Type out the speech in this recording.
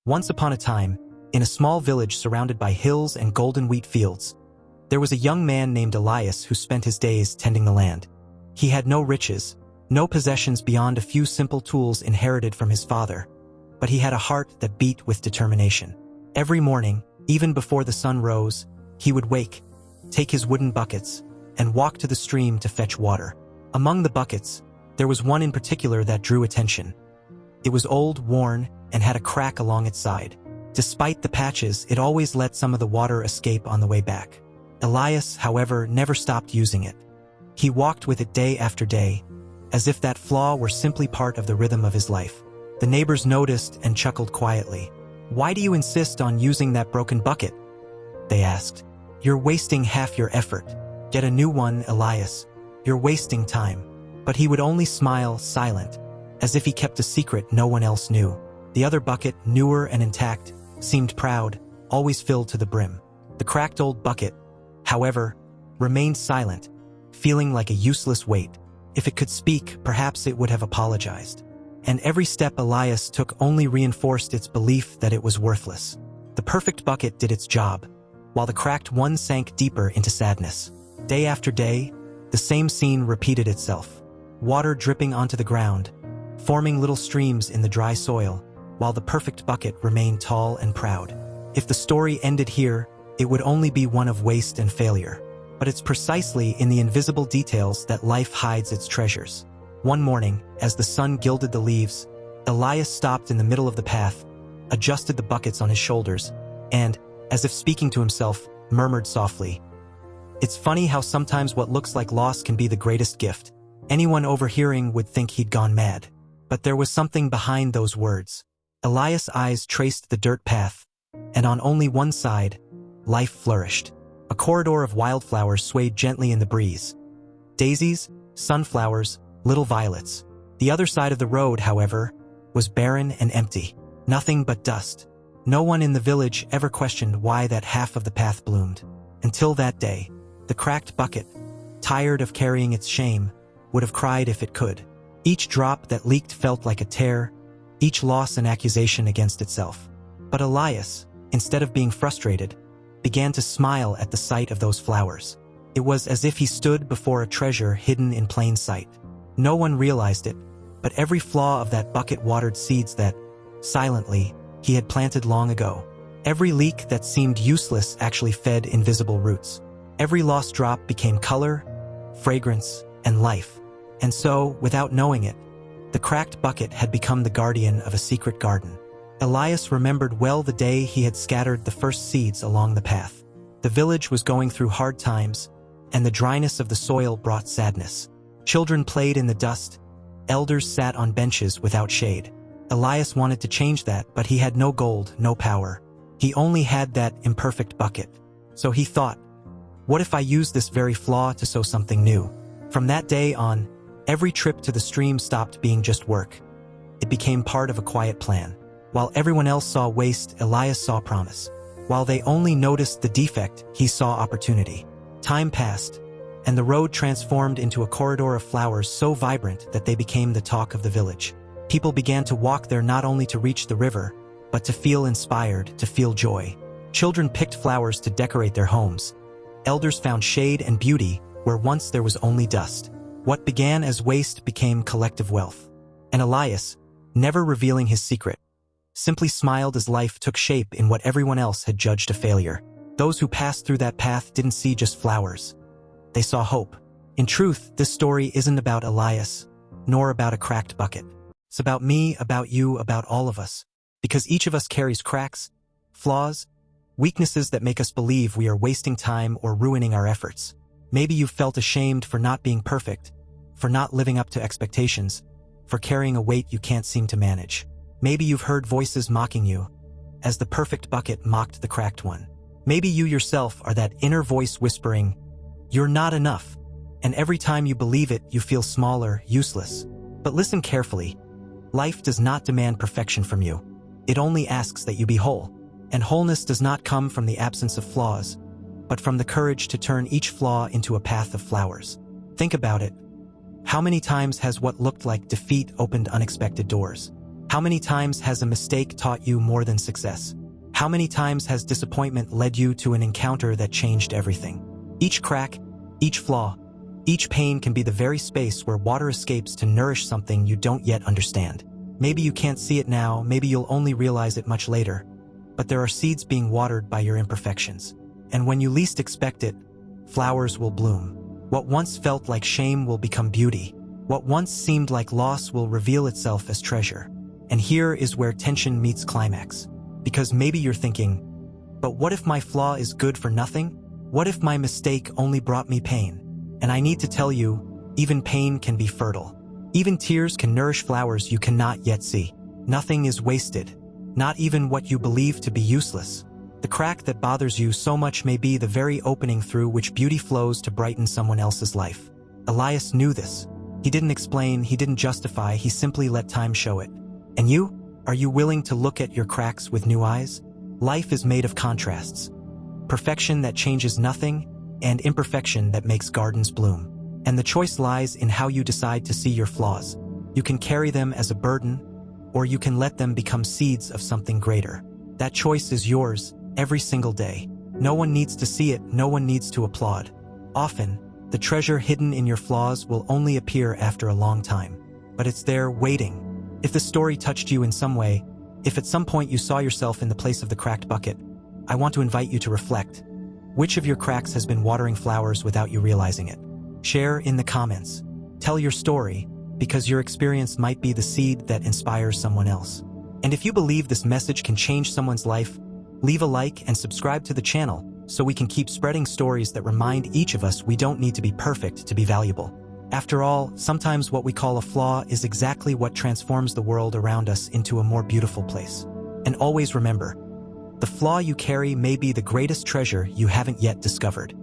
Once upon a time, in a small village surrounded by hills and golden wheat fields, there was a young man named Elias who spent his days tending the land. He had no riches, no possessions beyond a few simple tools inherited from his father, but he had a heart that beat with determination. Every morning, even before the sun rose, he would wake, take his wooden buckets, and walk to the stream to fetch water. Among the buckets, there was one in particular that drew attention. It was old, worn, and had a crack along its side. Despite the patches, it always let some of the water escape on the way back. Elias, however, never stopped using it. He walked with it day after day, as if that flaw were simply part of the rhythm of his life. The neighbors noticed and chuckled quietly. "Why do you insist on using that broken bucket?" they asked. "You're wasting half your effort. Get a new one, Elias. You're wasting time." But he would only smile, silent, as if he kept a secret no one else knew. The other bucket, newer and intact, seemed proud, always filled to the brim. The cracked old bucket, however, remained silent, feeling like a useless weight. If it could speak, perhaps it would have apologized. And every step Elias took only reinforced its belief that it was worthless. The perfect bucket did its job, while the cracked one sank deeper into sadness. Day after day, the same scene repeated itself. Water dripping onto the ground, forming little streams in the dry soil, while the perfect bucket remained tall and proud. If the story ended here, it would only be one of waste and failure. But it's precisely in the invisible details that life hides its treasures. One morning, as the sun gilded the leaves, Elias stopped in the middle of the path, adjusted the buckets on his shoulders, and, as if speaking to himself, murmured softly, "It's funny how sometimes what looks like loss can be the greatest gift." Anyone overhearing would think he'd gone mad. But there was something behind those words. Elias' eyes traced the dirt path, and on only one side, life flourished. A corridor of wildflowers swayed gently in the breeze. Daisies, sunflowers, little violets. The other side of the road, however, was barren and empty. Nothing but dust. No one in the village ever questioned why that half of the path bloomed. Until that day, the cracked bucket, tired of carrying its shame, would have cried if it could. Each drop that leaked felt like a tear, each loss an accusation against itself. But Elias, instead of being frustrated, began to smile at the sight of those flowers. It was as if he stood before a treasure hidden in plain sight. No one realized it, but every flaw of that bucket watered seeds that, silently, he had planted long ago. Every leak that seemed useless actually fed invisible roots. Every lost drop became color, fragrance, and life. And so, without knowing it, the cracked bucket had become the guardian of a secret garden. Elias remembered well the day he had scattered the first seeds along the path. The village was going through hard times, and the dryness of the soil brought sadness. Children played in the dust, elders sat on benches without shade. Elias wanted to change that, but he had no gold, no power. He only had that imperfect bucket. So he thought, what if I use this very flaw to sow something new? From that day on, every trip to the stream stopped being just work. It became part of a quiet plan. While everyone else saw waste, Elias saw promise. While they only noticed the defect, he saw opportunity. Time passed, and the road transformed into a corridor of flowers so vibrant that they became the talk of the village. People began to walk there not only to reach the river, but to feel inspired, to feel joy. Children picked flowers to decorate their homes. Elders found shade and beauty where once there was only dust. What began as waste became collective wealth. And Elias, never revealing his secret, simply smiled as life took shape in what everyone else had judged a failure. Those who passed through that path didn't see just flowers. They saw hope. In truth, this story isn't about Elias, nor about a cracked bucket. It's about me, about you, about all of us. Because each of us carries cracks, flaws, weaknesses that make us believe we are wasting time or ruining our efforts. Maybe you've felt ashamed for not being perfect, for not living up to expectations, for carrying a weight you can't seem to manage. Maybe you've heard voices mocking you, as the perfect bucket mocked the cracked one. Maybe you yourself are that inner voice whispering, "You're not enough," and every time you believe it, you feel smaller, useless. But listen carefully. Life does not demand perfection from you. It only asks that you be whole. And wholeness does not come from the absence of flaws, but from the courage to turn each flaw into a path of flowers. Think about it. How many times has what looked like defeat opened unexpected doors? How many times has a mistake taught you more than success? How many times has disappointment led you to an encounter that changed everything? Each crack, each flaw, each pain can be the very space where water escapes to nourish something you don't yet understand. Maybe you can't see it now, maybe you'll only realize it much later, but there are seeds being watered by your imperfections. And when you least expect it, flowers will bloom. What once felt like shame will become beauty. What once seemed like loss will reveal itself as treasure. And here is where tension meets climax. Because maybe you're thinking, but what if my flaw is good for nothing? What if my mistake only brought me pain? And I need to tell you, even pain can be fertile. Even tears can nourish flowers you cannot yet see. Nothing is wasted, not even what you believe to be useless. The crack that bothers you so much may be the very opening through which beauty flows to brighten someone else's life. Elias knew this. He didn't explain, he didn't justify, he simply let time show it. And you? Are you willing to look at your cracks with new eyes? Life is made of contrasts. Perfection that changes nothing, and imperfection that makes gardens bloom. And the choice lies in how you decide to see your flaws. You can carry them as a burden, or you can let them become seeds of something greater. That choice is yours, every single day. No one needs to see it, no one needs to applaud. Often, the treasure hidden in your flaws will only appear after a long time. But it's there, waiting. If the story touched you in some way, if at some point you saw yourself in the place of the cracked bucket, I want to invite you to reflect. Which of your cracks has been watering flowers without you realizing it? Share in the comments. Tell your story, because your experience might be the seed that inspires someone else. And if you believe this message can change someone's life, leave a like and subscribe to the channel so we can keep spreading stories that remind each of us we don't need to be perfect to be valuable. After all, sometimes what we call a flaw is exactly what transforms the world around us into a more beautiful place. And always remember, the flaw you carry may be the greatest treasure you haven't yet discovered.